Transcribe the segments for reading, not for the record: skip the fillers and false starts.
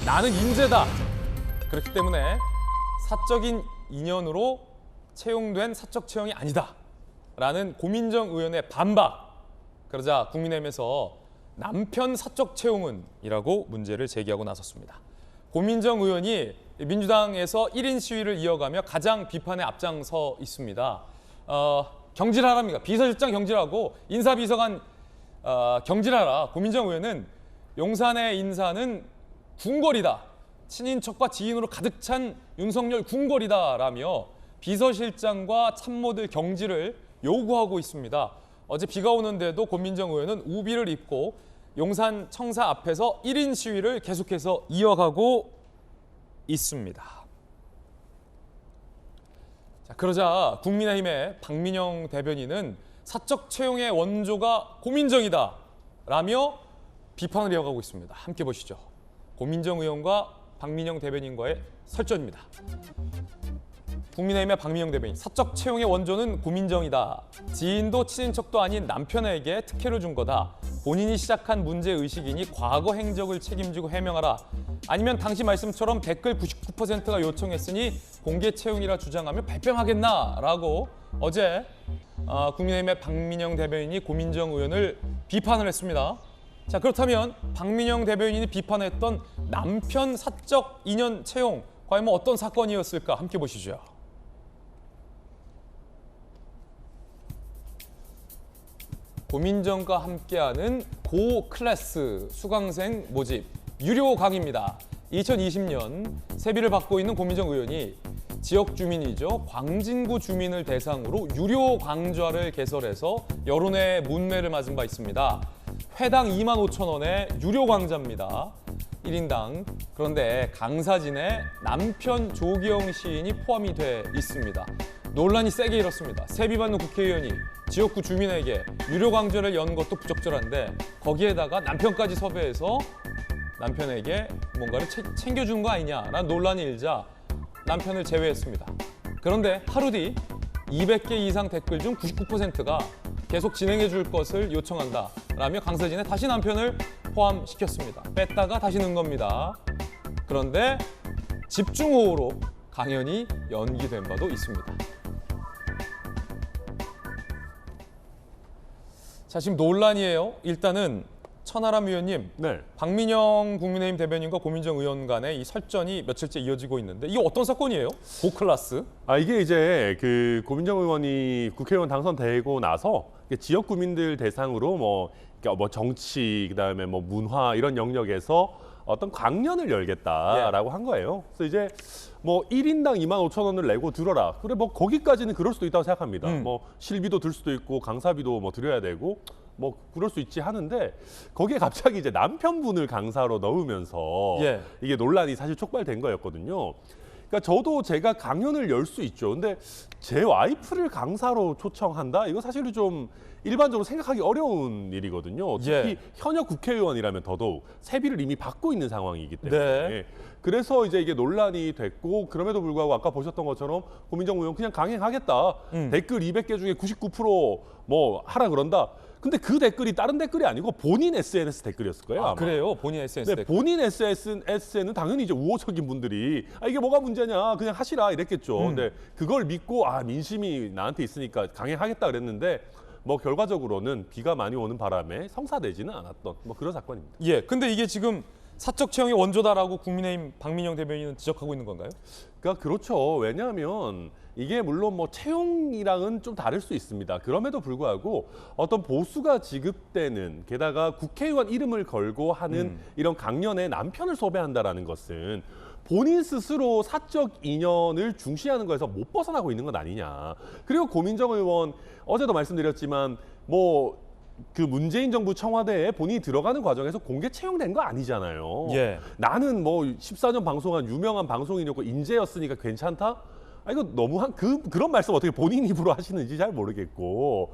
나는 인재다. 그렇기 때문에 사적인 인연으로 채용된 사적 채용이 아니다. 라는 고민정 의원의 반박. 그러자 국민의힘에서 남편 사적 채용은 이라고 문제를 제기하고 나섰습니다. 고민정 의원이 민주당에서 1인 시위를 이어가며 가장 비판에 앞장서 있습니다. 경질하랍니다. 비서실장 경질하고 인사비서관 경질하라. 고민정 의원은 용산의 인사는 궁궐이다. 친인척과 지인으로 가득 찬 윤석열 궁궐이다라며 비서실장과 참모들 경질을 요구하고 있습니다. 어제 비가 오는데도 고민정 의원은 우비를 입고 용산 청사 앞에서 1인 시위를 계속해서 이어가고 있습니다. 자, 그러자 국민의힘의 박민영 대변인은 사적 채용의 원조가 고민정이다 라며 비판을 이어가고 있습니다. 함께 보시죠. 고민정 의원과 박민영 대변인과의 설전입니다. 국민의힘의 박민영 대변인, 사적 채용의 원조는 고민정이다. 지인도 친인척도 아닌 남편에게 특혜를 준 거다. 본인이 시작한 문제의식이니 과거 행적을 책임지고 해명하라. 아니면 당시 말씀처럼 댓글 99%가 요청했으니 공개 채용이라 주장하며 발뺌하겠나라고 어제 국민의힘의 박민영 대변인이 고민정 의원을 비판을 했습니다. 자, 그렇다면 박민영 대변인이 비판했던 남편 사적 인연 채용, 과연 어떤 사건이었을까 함께 보시죠. 고민정과 함께하는 고클래스 수강생 모집 유료 강의입니다. 2020년 세비를 받고 있는 고민정 의원이 지역 주민이죠. 광진구 주민을 대상으로 유료 강좌를 개설해서 여론의 문매를 맞은 바 있습니다. 회당 25,000원의 유료 강좌입니다. 1인당. 그런데 강사진에 남편 조기영 시인이 포함이 돼 있습니다. 논란이 세게 일었습니다. 세비 받는 국회의원이 지역구 주민에게 유료 강좌를 연 것도 부적절한데 거기에다가 남편까지 섭외해서 남편에게 뭔가를 챙겨준 거 아니냐라는 논란이 일자 남편을 제외했습니다. 그런데 하루 뒤 200개 이상 댓글 중 99%가 계속 진행해 줄 것을 요청한다 라며 강사진에 다시 남편을 포함시켰습니다. 뺐다가 다시 넣은 겁니다. 그런데 집중호우로 강연이 연기된 바도 있습니다. 자, 지금 논란이에요. 일단은 천하람 위원님, 네. 박민영 국민의힘 대변인과 고민정 의원 간의 이 설전이 며칠째 이어지고 있는데 이게 어떤 사건이에요? 고클래스? 이게 이제 그 고민정 의원이 국회의원 당선되고 나서 지역 구민들 대상으로 그러니까 정치, 그다음에 문화 이런 영역에서 어떤 강연을 열겠다라고 한 거예요. 그래서 이제 1인당 25,000원을 내고 들어라. 그래 거기까지는 그럴 수도 있다고 생각합니다. 실비도 들 수도 있고 강사비도 드려야 되고 그럴 수 있지 하는데 거기에 갑자기 이제 남편분을 강사로 넣으면서 이게 논란이 사실 촉발된 거였거든요. 그러니까 저도 제가 강연을 열 수 있죠. 근데 제 와이프를 강사로 초청한다? 이거 사실은 좀 일반적으로 생각하기 어려운 일이거든요. 특히 현역 국회의원이라면 더더욱 세비를 이미 받고 있는 상황이기 때문에. 그래서 이제 이게 논란이 됐고 그럼에도 불구하고 아까 보셨던 것처럼 고민정 의원 그냥 강행하겠다. 댓글 200개 중에 99% 하라 그런다. 근데 그 댓글이 다른 댓글이 아니고 본인 SNS 댓글이었을 거예요. 아마. 그래요? 본인 SNS 댓글. 본인 SNS에는 당연히 이제 우호적인 분들이 이게 뭐가 문제냐 그냥 하시라 이랬겠죠. 근데 그걸 믿고 민심이 나한테 있으니까 강행하겠다 그랬는데 결과적으로는 비가 많이 오는 바람에 성사되지는 않았던 그런 사건입니다. 근데 이게 지금 사적 채용의 원조다라고 국민의힘 박민영 대변인은 지적하고 있는 건가요? 그러니까 그렇죠. 왜냐하면 이게 물론 채용이랑은 좀 다를 수 있습니다. 그럼에도 불구하고 어떤 보수가 지급되는 게다가 국회의원 이름을 걸고 하는 이런 강연에 남편을 섭외한다라는 것은 본인 스스로 사적 인연을 중시하는 거에서 못 벗어나고 있는 건 아니냐. 그리고 고민정 의원 어제도 말씀드렸지만 그 문재인 정부 청와대에 본인이 들어가는 과정에서 공개 채용된 거 아니잖아요. 나는 14년 방송한 유명한 방송인이었고 인재였으니까 괜찮다? 이거 너무한 그런 말씀 어떻게 본인 입으로 하시는지 잘 모르겠고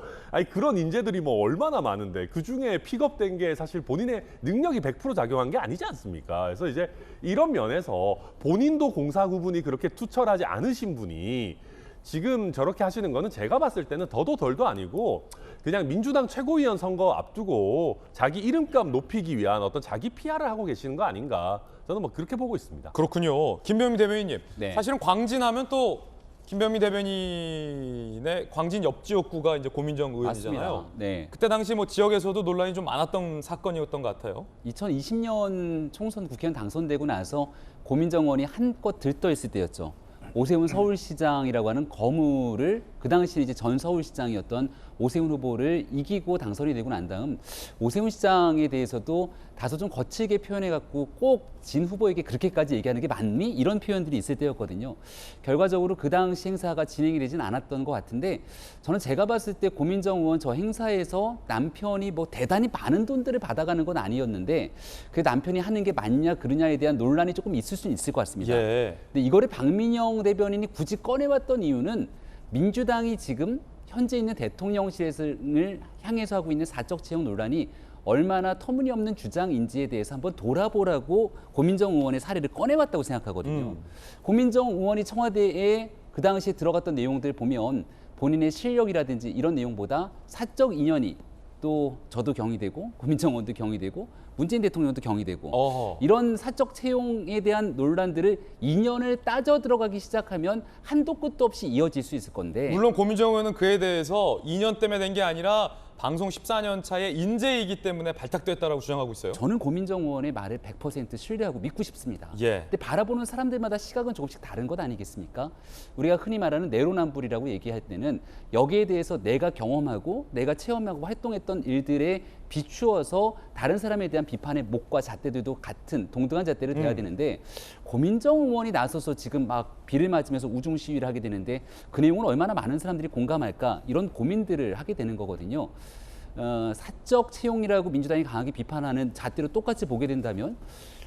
그런 인재들이 얼마나 많은데 그중에 픽업된 게 사실 본인의 능력이 100% 작용한 게 아니지 않습니까? 그래서 이제 이런 면에서 본인도 공사 구분이 그렇게 투철하지 않으신 분이 지금 저렇게 하시는 거는 제가 봤을 때는 더도 덜도 아니고 그냥 민주당 최고위원 선거 앞두고 자기 이름값 높이기 위한 어떤 자기 PR을 하고 계시는 거 아닌가. 저는 뭐 그렇게 보고 있습니다. 그렇군요. 김병민 대변인님. 네. 사실은 광진하면 또 김병민 대변인의 광진 옆 지역구가 이제 고민정 의원이잖아요. 맞습니다. 네. 그때 당시 뭐 지역에서도 논란이 좀 많았던 사건이었던 것 같아요. 2020년 총선 국회의원 당선되고 나서 고민정 의원이 한껏 들떠 있을 때였죠. 오세훈 서울시장이라고 하는 거물을 그 당시 이제 전 서울시장이었던 오세훈 후보를 이기고 당선이 되고 난 다음 오세훈 시장에 대해서도 다소 좀 거칠게 표현해갖고 꼭 진 후보에게 그렇게까지 얘기하는 게 맞니? 이런 표현들이 있을 때였거든요. 결과적으로 그 당시 행사가 진행이 되진 않았던 것 같은데 저는 제가 봤을 때 고민정 의원 저 행사에서 남편이 뭐 대단히 많은 돈들을 받아가는 건 아니었는데 그 남편이 하는 게 맞냐 그러냐에 대한 논란이 조금 있을 수는 있을 것 같습니다. 예. 근데 이거를 박민영 대변인이 굳이 꺼내왔던 이유는 민주당이 지금 현재 있는 대통령실을 향해서 하고 있는 사적 채용 논란이 얼마나 터무니없는 주장인지에 대해서 한번 돌아보라고 고민정 의원의 사례를 꺼내왔다고 생각하거든요. 고민정 의원이 청와대에 그 당시에 들어갔던 내용들 보면 본인의 실력이라든지 이런 내용보다 사적 인연이 또 저도 경이되고 고민정 의원도 경이되고 문재인 대통령도 경이되고 어허. 이런 사적 채용에 대한 논란들을 인연을 따져 들어가기 시작하면 한도 끝도 없이 이어질 수 있을 건데 물론 고민정 의원은 그에 대해서 2년 때문에 된 게 아니라 방송 14년 차에 인재이기 때문에 발탁됐다라고 주장하고 있어요. 저는 고민정 의원의 말을 100% 신뢰하고 믿고 싶습니다. 예. 근데 바라보는 사람들마다 시각은 조금씩 다른 것 아니겠습니까? 우리가 흔히 말하는 내로남불이라고 얘기할 때는 여기에 대해서 내가 경험하고 내가 체험하고 활동했던 일들에 비추어서 다른 사람에 대한 비판의 목과 잣대들도 같은 동등한 잣대를 대야 되는데 고민정 의원이 나서서 지금 막 비를 맞으면서 우중 시위를 하게 되는데 그 내용을 얼마나 많은 사람들이 공감할까 이런 고민들을 하게 되는 거거든요. 사적 채용이라고 민주당이 강하게 비판하는 잣대로 똑같이 보게 된다면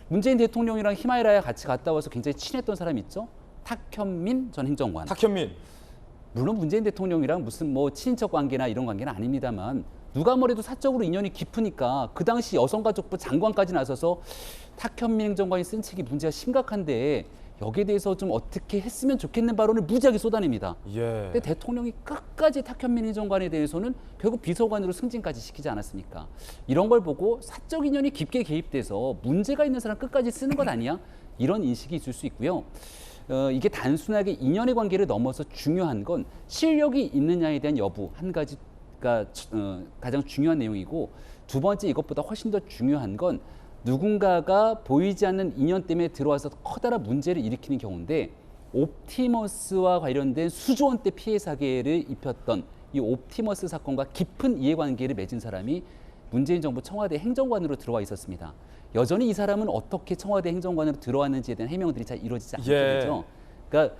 문재인 대통령이랑 히말라야 같이 갔다 와서 굉장히 친했던 사람 있죠? 탁현민 전 행정관. 탁현민. 물론 문재인 대통령이랑 무슨 뭐 친인척 관계나 이런 관계는 아닙니다만 누가 뭐래도 사적으로 인연이 깊으니까 그 당시 여성가족부 장관까지 나서서 탁현민 행정관이 쓴 책이 문제가 심각한데 여기에 대해서 좀 어떻게 했으면 좋겠는 발언을 무지하게 쏟아냅니다. 예. 근데 대통령이 끝까지 탁현민 행정관에 대해서는 결국 비서관으로 승진까지 시키지 않았습니까? 이런 걸 보고 사적 인연이 깊게 개입돼서 문제가 있는 사람 끝까지 쓰는 것 아니야? 이런 인식이 있을 수 있고요. 이게 단순하게 인연의 관계를 넘어서 중요한 건 실력이 있느냐에 대한 여부 한 가지가 가장 중요한 내용이고 두 번째 이것보다 훨씬 더 중요한 건 누군가가 보이지 않는 인연 때문에 들어와서 커다란 문제를 일으키는 경우인데 옵티머스와 관련된 수조 원대 피해 사기를 입혔던 이 옵티머스 사건과 깊은 이해관계를 맺은 사람이 문재인 정부 청와대 행정관으로 들어와 있었습니다. 여전히 이 사람은 어떻게 청와대 행정관으로 들어왔는지에 대한 해명들이 잘 이루어지지 않고 예. 있죠. 그러니까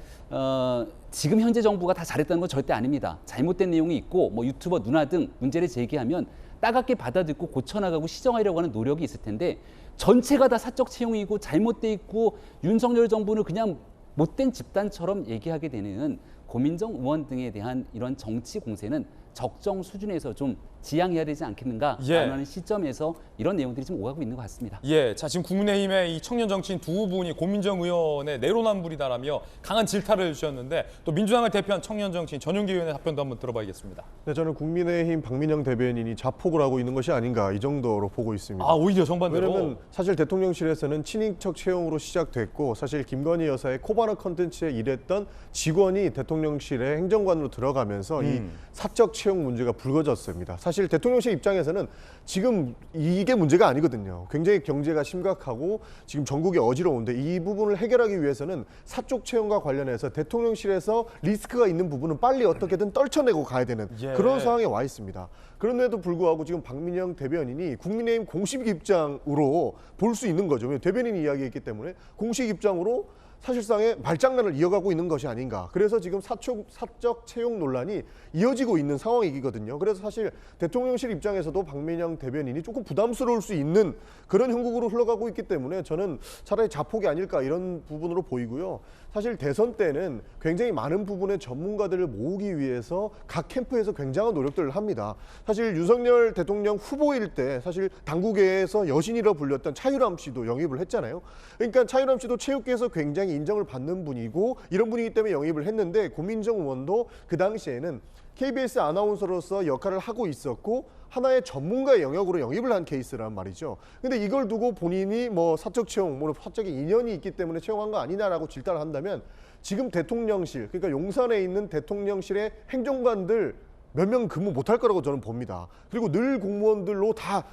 지금 현재 정부가 다 잘했다는 건 절대 아닙니다. 잘못된 내용이 있고 뭐 유튜버 누나 등 문제를 제기하면 따갑게 받아듣고 고쳐나가고 시정하려고 하는 노력이 있을 텐데 전체가 다 사적 채용이고 잘못돼 있고 윤석열 정부는 그냥 못된 집단처럼 얘기하게 되는 고민정 의원 등에 대한 이런 정치 공세는 적정 수준에서 좀 지양해야 되지 않겠는가라는 예. 시점에서 이런 내용들이 좀 오가고 있는 것 같습니다. 예, 자 지금 국민의힘의 이 청년 정치인 두 분이 고민정 의원의 내로남불이다라며 강한 질타를 주셨는데 또 민주당을 대표한 청년 정치인 전용기 의원의 답변도 한번 들어봐야겠습니다. 네, 저는 국민의힘 박민영 대변인이 자폭을 하고 있는 것이 아닌가 이 정도로 보고 있습니다. 아 오히려 정반대로. 왜냐하면 사실 대통령실에서는 친인척 채용으로 시작됐고 사실 김건희 여사의 코바나 컨텐츠에 일했던 직원이 대통령실의 행정관으로 들어가면서 이 사적 채용 문제가 불거졌습니다. 사실 대통령실 입장에서는 지금 이게 문제가 아니거든요. 굉장히 경제가 심각하고 지금 전국이 어지러운데 이 부분을 해결하기 위해서는 사적 채용과 관련해서 대통령실에서 리스크가 있는 부분은 빨리 어떻게든 떨쳐내고 가야 되는 예. 그런 상황에 와 있습니다. 그런데도 불구하고 지금 박민영 대변인이 국민의힘 공식 입장으로 볼 수 있는 거죠. 대변인이 이야기했기 때문에 공식 입장으로 사실상의 말장난을 이어가고 있는 것이 아닌가. 그래서 지금 사적 채용 논란이 이어지고 있는 상황이거든요. 그래서 사실 대통령실 입장에서도 박민영 대변인이 조금 부담스러울 수 있는 그런 형국으로 흘러가고 있기 때문에 저는 차라리 자폭이 아닐까 이런 부분으로 보이고요. 사실 대선 때는 굉장히 많은 부분의 전문가들을 모으기 위해서 각 캠프에서 굉장한 노력들을 합니다. 사실 윤석열 대통령 후보일 때 사실 당국에서 여신이라 불렸던 차유람 씨도 영입을 했잖아요. 그러니까 차유람 씨도 체육계에서 굉장히 사실상 인정을 받는 분이고 이런 분이기 때문에 영입을 했는데 고민정 의원도 그 당시에는 KBS 아나운서로서 역할을 하고 있었고 하나의 전문가의 영역으로 영입을 한 케이스란 말이죠. 근데 이걸 두고 본인이 뭐 사적 채용, 뭐 사적인 인연이 있기 때문에 채용한 거 아니냐라고 질타를 한다면 지금 대통령실, 그러니까 용산에 있는 대통령실의 행정관들 몇 명 근무 못할 거라고 저는 봅니다. 그리고 늘 공무원들로 다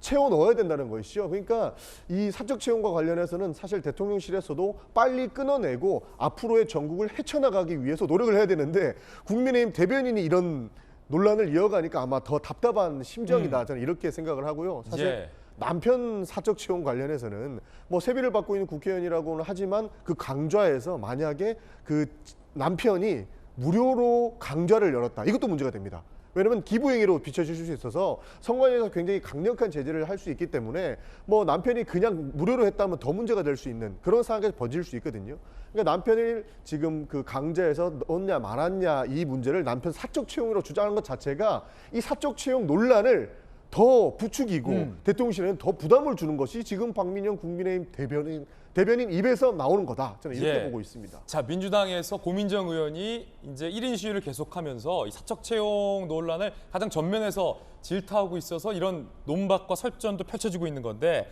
채워 넣어야 된다는 것이죠. 그러니까 이 사적 채용과 관련해서는 사실 대통령실에서도 빨리 끊어내고 앞으로의 전국을 헤쳐나가기 위해서 노력을 해야 되는데 국민의힘 대변인이 이런 논란을 이어가니까 아마 더 답답한 심정이다. 저는 이렇게 생각을 하고요. 사실 예. 남편 사적 채용 관련해서는 뭐 세비를 받고 있는 국회의원이라고는 하지만 그 강좌에서 만약에 그 남편이 무료로 강좌를 열었다. 이것도 문제가 됩니다. 왜냐하면 기부행위로 비춰질 수 있어서 선관위에서 굉장히 강력한 제재를 할 수 있기 때문에 뭐 남편이 그냥 무료로 했다면 더 문제가 될 수 있는 그런 상황까지 번질 수 있거든요. 그러니까 남편이 지금 그 강좌에서 넣었냐 말았냐 이 문제를 남편 사적 채용으로 주장하는 것 자체가 이 사적 채용 논란을 더 부추기고 대통령실에는 더 부담을 주는 것이 지금 박민영 국민의힘 대변인 입에서 나오는 거다. 저는 이렇게 예. 보고 있습니다. 자, 민주당에서 고민정 의원이 이제 1인 시위를 계속하면서 이 사적 채용 논란을 가장 전면에서 질타하고 있어서 이런 논박과 설전도 펼쳐지고 있는 건데